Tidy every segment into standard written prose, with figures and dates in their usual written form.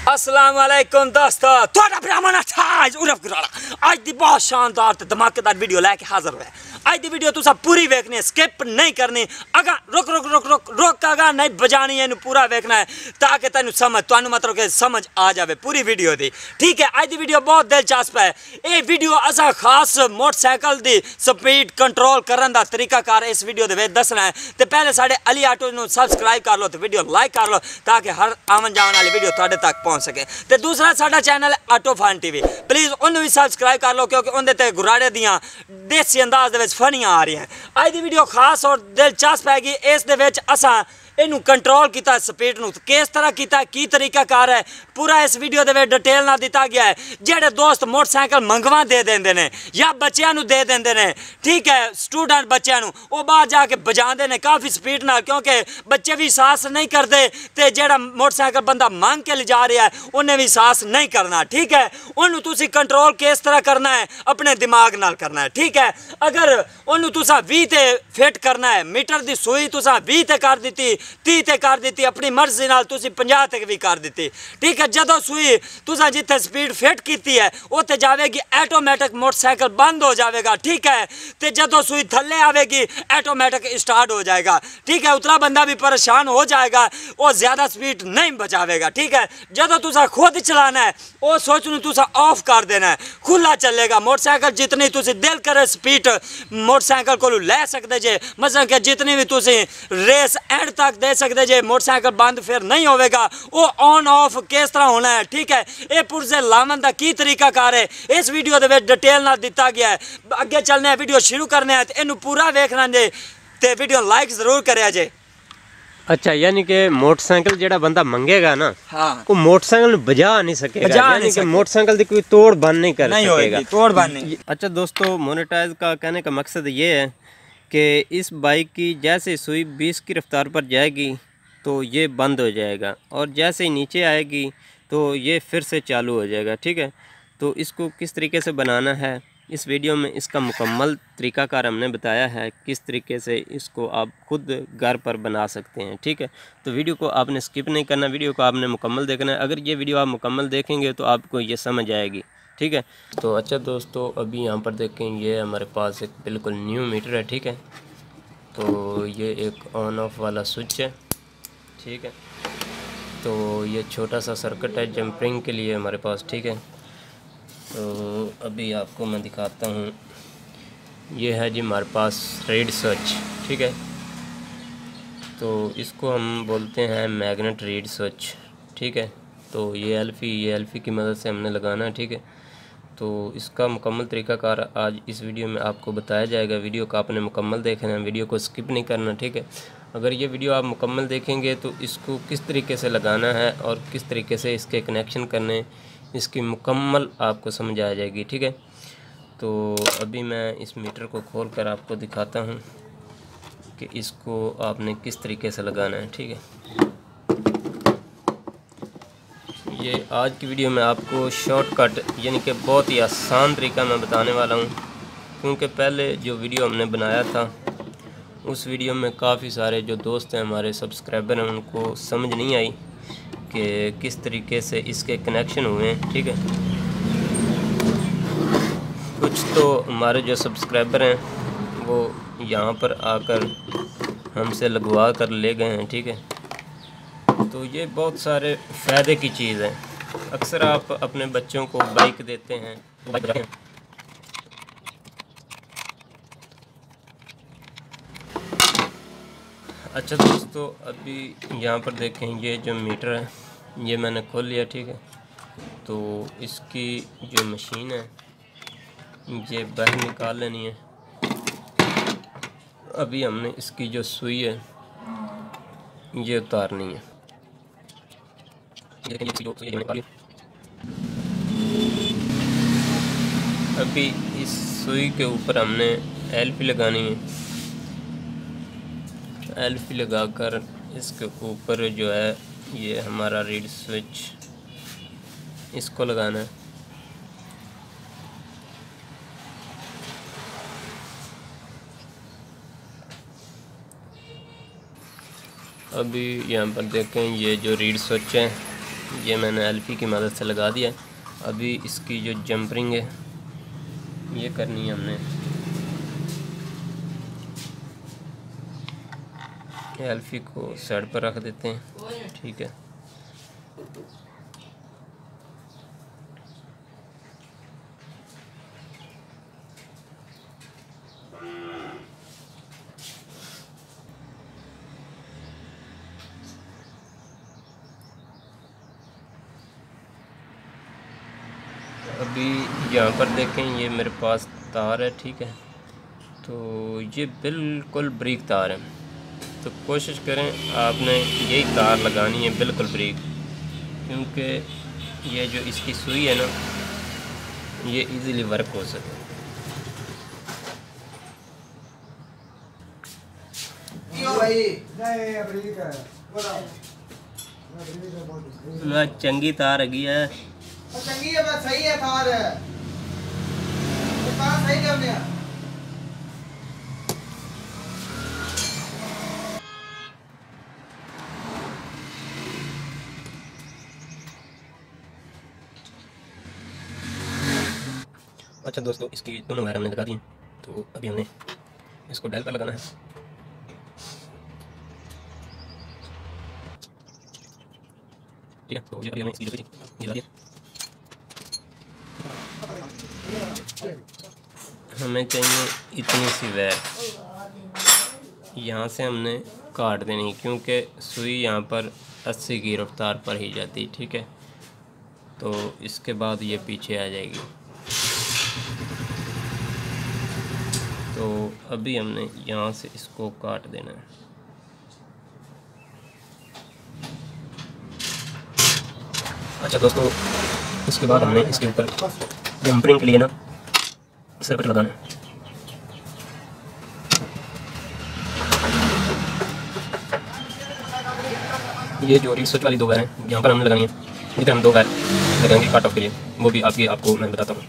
अस्सलाम वालेकुम दोस्तों, थोड़ा ब्राह्मण आज उरफ कराला आज दी बहुत शानदार ते धमाकेदार वीडियो लेके हाजिर हुआ। आज दी वीडियो तुसा पूरी देखनी, स्किप नहीं करनी। अगा रुक रुक रुक रुक रुक अगा नहीं बजानी है, पूरा देखना है ताकि तेन समझ तुहानू मतलब कि समझ आ जाए पूरी वीडियो दी। ठीक है, आज दी वीडियो बहुत दिलचस्प है। ये वीडियो असा खास मोटरसाइकिल दी स्पीड कंट्रोल करने का तरीकाकार इस वीडियो दे दसना है। तो पहले साढ़े अली ऑटो नू सबसक्राइब कर लो, तो वीडियो लाइक कर लो ताकि हर आवन जावन वाली वीडियो तुहाडे तक पहुंच सके। तो दूसरा साडा चैनल है ऑटो फन टीवी, प्लीज़ उन्हें भी सबसक्राइब कर लो क्योंकि उनके ते गुराड़े दियाँ देसी अंदाज दे विच फनियां आ रही हैं। आज दी वीडियो खास और दिलचस्प हैगी। इस दे विच असां इनू कंट्रोल किया स्पीड नू किस तरह किया, की तरीकाकार है, पूरा इस वीडियो दे विच डिटेल ना दिता गया है। जेडे दोस्त मोटरसाइकिल मंगवा दे देंदे ने या बच्चों नू दे देंदे ने, ठीक है, स्टूडेंट बच्चों नू वो बाहर जाके बजाते हैं काफ़ी स्पीड ना, क्योंकि बच्चे भी साहस नहीं करते तो जेड़ा मोटरसाइकिल बंदा मंग के ले जा रहा है उन्हें भी साहस नहीं करना। ठीक है, उन्होंने तुसी कंट्रोल किस तरह करना है, अपने दिमाग नाल करना है। ठीक है, अगर उन्होंने तुसा 20 ते फिट करना है, मीटर की सूई तुसा 20 ते कर दी, 30 ते कर दी, अपनी मर्जी नाल तुसी 50 तक भी कर दी। ठीक है, जदों सूई तुसा जिथे स्पीड फिट की है उत्थे जाएगी ऑटोमैटिक मोटरसाइकिल बंद हो जाएगा। ठीक है, तो जदों सूई थले आएगी ऑटोमैटिक स्टार्ट हो जाएगा। ठीक है, उतला बंदा भी परेशान हो जाएगा, वो ज़्यादा स्पीड नहीं बचावेगा। ठीक है, जदों तुसा खुद चलाना है वो सोच नू तुसा ऑफ कर देना है, खुला चलेगा मोटरसाइकिल। जितनी तुसी दिल करे स्पीड मोटरसाइकिल को ले सकते जे, मतलब कि जितनी भी तुसी रेस एंड तक दे सकते जे, मोटरसाइकिल बंद फिर नहीं होगा। वो ऑन ऑफ किस तरह होना है, ठीक है, ये पुरजे लावन का की तरीकाकार है इस वीडियो के डिटेल ना दिता गया है। अगे चलने वीडियो शुरू करने हैं तो इनू पूरा देखना जे, तो वीडियो लाइक जरूर करे जे। अच्छा, यानी कि मोटरसाइकिल जेड़ा बंदा मंगेगा ना, हाँ, वो मोटरसाइकिल बजा नहीं सकेगा, यानी कि मोटरसाइकिल की कोई तोड़ बन नहीं कर सकेगा, तोड़ बन नहीं। अच्छा दोस्तों, मोनेटाइज का कहने का मकसद ये है कि इस बाइक की जैसे सुई 20 की रफ्तार पर जाएगी तो ये बंद हो जाएगा, और जैसे ही नीचे आएगी तो ये फिर से चालू हो जाएगा। ठीक है, तो इसको किस तरीके से बनाना है इस वीडियो में इसका मुकम्मल तरीकाकार हमने बताया है, किस तरीके से इसको आप खुद घर पर बना सकते हैं। ठीक है, तो वीडियो को आपने स्किप नहीं करना, वीडियो को आपने मुकम्मल देखना है। अगर ये वीडियो आप मुकम्मल देखेंगे तो आपको ये समझ आएगी। ठीक है, तो अच्छा दोस्तों, अभी यहाँ पर देखें, ये हमारे पास एक बिल्कुल न्यू मीटर है। ठीक है, तो ये एक ऑन ऑफ वाला स्विच है। ठीक है, तो ये छोटा सा सर्किट है जंपरिंग के लिए हमारे पास। ठीक है, तो अभी आपको मैं दिखाता हूँ। ये है जी हमारे पास रीड स्विच। ठीक है, तो इसको हम बोलते हैं मैग्नेट रीड स्विच। ठीक है, तो ये एल्फी की मदद से हमने लगाना है। ठीक है, तो इसका मुकम्मल तरीकाकार आज इस वीडियो में आपको बताया जाएगा। वीडियो को आपने मुकम्मल देखना है, वीडियो को स्किप नहीं करना। ठीक है, अगर ये वीडियो आप मुकम्मल देखेंगे तो इसको किस तरीके से लगाना है और किस तरीके से इसके कनेक्शन करने, इसकी मुकम्मल आपको समझ आ जाएगी। ठीक है, तो अभी मैं इस मीटर को खोल कर आपको दिखाता हूँ कि इसको आपने किस तरीके से लगाना है। ठीक है, ये आज की वीडियो में आपको शॉर्टकट यानी कि बहुत ही आसान तरीका मैं बताने वाला हूँ, क्योंकि पहले जो वीडियो हमने बनाया था उस वीडियो में काफ़ी सारे जो दोस्त हैं हमारे सब्सक्राइबर हैं उनको समझ नहीं आई कि किस तरीके से इसके कनेक्शन हुए हैं। ठीक है, कुछ तो हमारे जो सब्सक्राइबर हैं वो यहाँ पर आकर हमसे लगवा कर ले गए हैं। ठीक है, तो ये बहुत सारे फ़ायदे की चीज़ है। अक्सर आप अपने बच्चों को बाइक देते हैं, अच्छा दोस्तों, अभी यहाँ पर देखें, ये जो मीटर है ये मैंने खोल लिया। ठीक है, तो इसकी जो मशीन है ये बाहर निकाल लेनी है। अभी हमने इसकी जो सुई है ये उतारनी है। अभी इस सुई के ऊपर हमने एलपी लगानी है। एलपी लगाकर इसके ऊपर जो है ये हमारा रीड स्विच, इसको लगाना है। अभी यहाँ पर देखें, ये जो रीड स्विच है ये मैंने एलपी की मदद से लगा दिया। अभी इसकी जो जंपरिंग है ये करनी है हमने। एलपी को साइड पर रख देते हैं, ठीक है। अभी यहाँ पर देखें, ये मेरे पास तार है, ठीक है। तो ये बिल्कुल ब्रीक तार है, तो कोशिश करें आपने यही तार लगानी है बिल्कुल ब्रीक, क्योंकि ये जो इसकी सुई है ना ये इजीली वर्क हो सके। चंगी तार हैगी है, चंगी है, बस सही है तार है, तार सही करने हैं। अच्छा दोस्तों, इसकी दोनों वायर हमने लगा दी हैं, तो अभी हमने इसको डायल पर लगाना है। ठीक है, तो ये अभी हमें इसकी ये लगा दिया। हमें चाहिए इतनी सी वायर, यहाँ से हमने काट देनी, क्योंकि सुई यहाँ पर 80 की रफ्तार पर ही जाती, ठीक है। तो इसके बाद ये पीछे आ जाएगी। तो अभी हमने यहाँ से इसको काट देना है। अच्छा दोस्तों, इसके बाद हमने इसके ऊपर जंपरिंग के लिए ना सर्किट लगाना है। ये जो रीड स्विच वाली 2 वायर हैं यहाँ पर हमने लगानी है। इधर हम 2 वायर लगाएंगे कट ऑफ के लिए, वो भी आपको मैं बताता हूँ।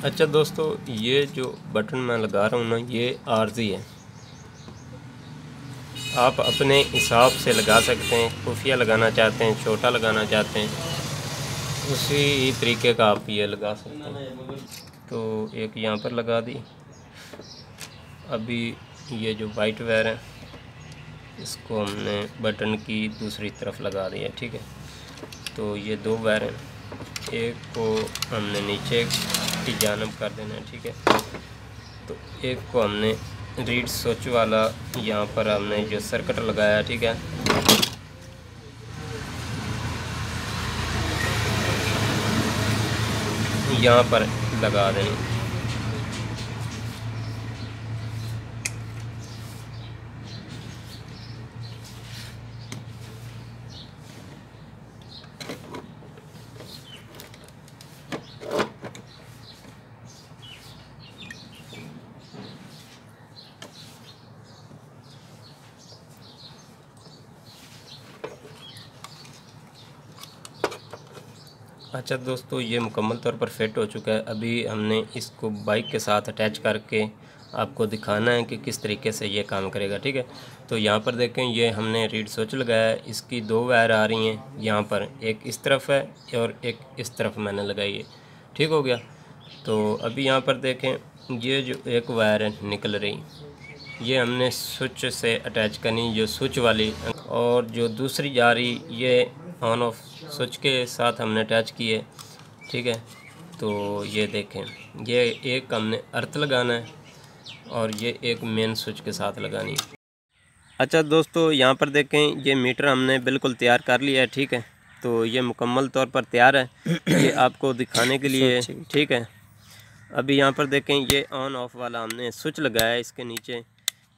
अच्छा दोस्तों, ये जो बटन मैं लगा रहा हूँ ना ये आर्जी है, आप अपने हिसाब से लगा सकते हैं। खुफिया लगाना चाहते हैं, छोटा लगाना चाहते हैं, उसी तरीके का आप ये लगा सकते हैं। तो एक यहाँ पर लगा दी। अभी ये जो वाइट वायर है इसको हमने बटन की दूसरी तरफ लगा दिया, ठीक है। तो ये 2 वायर हैं, एक को हमने नीचे की जानब कर देना है, ठीक है। तो एक को हमने रीड स्विच वाला यहाँ पर हमने जो सर्किट लगाया, ठीक है, यहाँ पर लगा देंगे। अच्छा दोस्तों, ये मुकम्मल तौर पर फिट हो चुका है। अभी हमने इसको बाइक के साथ अटैच करके आपको दिखाना है कि किस तरीके से ये काम करेगा, ठीक है। तो यहाँ पर देखें, ये हमने रीड स्विच लगाया है, इसकी 2 वायर आ रही हैं यहाँ पर, एक इस तरफ है और एक इस तरफ मैंने लगाई है, ठीक हो गया। तो अभी यहाँ पर देखें, ये जो एक वायर है निकल रही, ये हमने स्विच से अटैच करनी, जो स्विच वाली, और जो दूसरी जा रही ये ऑन ऑफ स्विच के साथ हमने अटैच की है। ठीक है, तो ये देखें, ये एक हमने अर्थ लगाना है और ये एक मेन स्विच के साथ लगानी है। अच्छा दोस्तों, यहाँ पर देखें, ये मीटर हमने बिल्कुल तैयार कर लिया है। ठीक है, तो ये मुकम्मल तौर पर तैयार है, ये आपको दिखाने के लिए। ठीक है, अभी यहाँ पर देखें, ये ऑन ऑफ वाला हमने स्विच लगाया है इसके नीचे,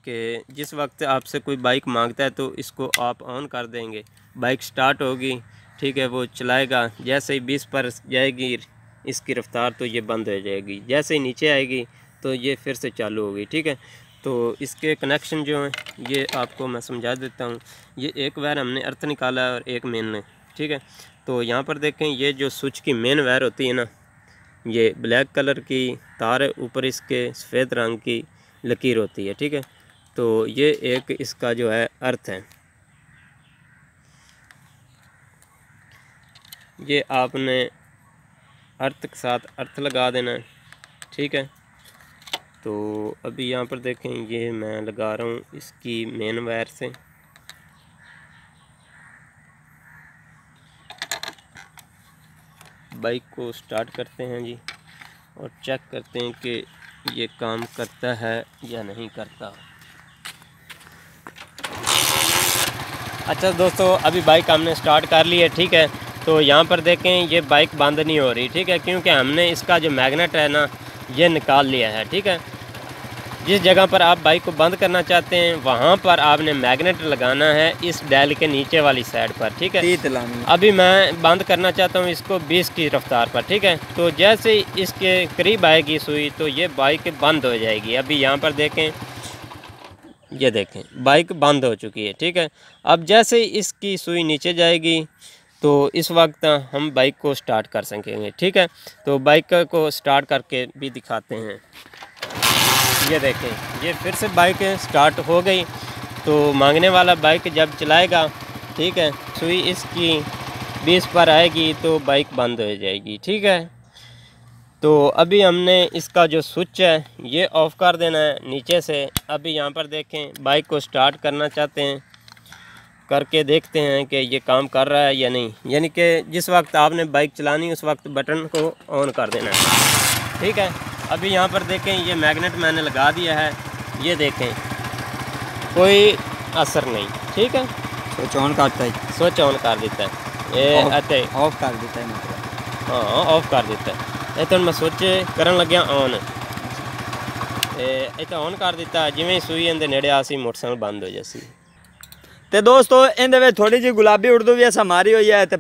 कि जिस वक्त आपसे कोई बाइक मांगता है तो इसको आप ऑन कर देंगे, बाइक स्टार्ट होगी। ठीक है, वो चलाएगा, जैसे ही 20 पर जाएगी इसकी रफ़्तार तो ये बंद हो जाएगी, जैसे ही नीचे आएगी तो ये फिर से चालू होगी। ठीक है, तो इसके कनेक्शन जो हैं ये आपको मैं समझा देता हूँ। ये एक वायर हमने अर्थ निकाला है और एक मेन ने। ठीक है, तो यहाँ पर देखें, ये जो स्विच की मेन वायर होती है ना, ये ब्लैक कलर की तार है, ऊपर इसके सफ़ेद रंग की लकीर होती है। ठीक है, तो ये एक इसका जो है अर्थ है, ये आपने अर्थ के साथ अर्थ लगा देना है। ठीक है, तो अभी यहाँ पर देखें, ये मैं लगा रहा हूँ इसकी मेन वायर से। बाइक को स्टार्ट करते हैं जी, और चेक करते हैं कि ये काम करता है या नहीं करता। अच्छा दोस्तों, अभी बाइक हमने स्टार्ट कर ली है। ठीक है, तो यहाँ पर देखें, ये बाइक बंद नहीं हो रही। ठीक है, क्योंकि हमने इसका जो मैग्नेट है ना, ये निकाल लिया है। ठीक है, जिस जगह पर आप बाइक को बंद करना चाहते हैं वहाँ पर आपने मैग्नेट लगाना है, इस डायल के नीचे वाली साइड पर। ठीक है, अभी मैं बंद करना चाहता हूँ इसको 20 की रफ्तार पर। ठीक है, तो जैसे ही इसके करीब आएगी सुई तो ये बाइक बंद हो जाएगी। अभी यहाँ पर देखें, ये देखें, बाइक बंद हो चुकी है। ठीक है, अब जैसे ही इसकी सुई नीचे जाएगी तो इस वक्त हम बाइक को स्टार्ट कर सकेंगे। ठीक है, तो बाइक को स्टार्ट करके भी दिखाते हैं। ये देखें, ये फिर से बाइक स्टार्ट हो गई। तो मांगने वाला बाइक जब चलाएगा, ठीक है, सुई इसकी 20 पर आएगी तो बाइक बंद हो जाएगी। ठीक है, तो अभी हमने इसका जो स्विच है ये ऑफ़ कर देना है नीचे से। अभी यहाँ पर देखें, बाइक को स्टार्ट करना चाहते हैं, करके देखते हैं कि ये काम कर रहा है या नहीं। यानी कि जिस वक्त आपने बाइक चलानी उस वक्त बटन को ऑन कर देना है। ठीक है, अभी यहाँ पर देखें, ये मैग्नेट मैंने लगा दिया है, ये देखें कोई असर नहीं। ठीक है, स्विच ऑन करता है, स्विच ऑन कर देता है, ये ऑफ कर देता है मतलब। हाँ, ऑफ कर देता है। ये तो मैं स्विच करन लग्या ऑन, ये तो ऑन कर दिता, जिवें सूई इहदे नेड़े आसी मोटरसाइकिल बंद हो जासी। तो दोस्तों, इन थोड़ी जी गुलाबी उर्दू भी अस मारी हुई है, तो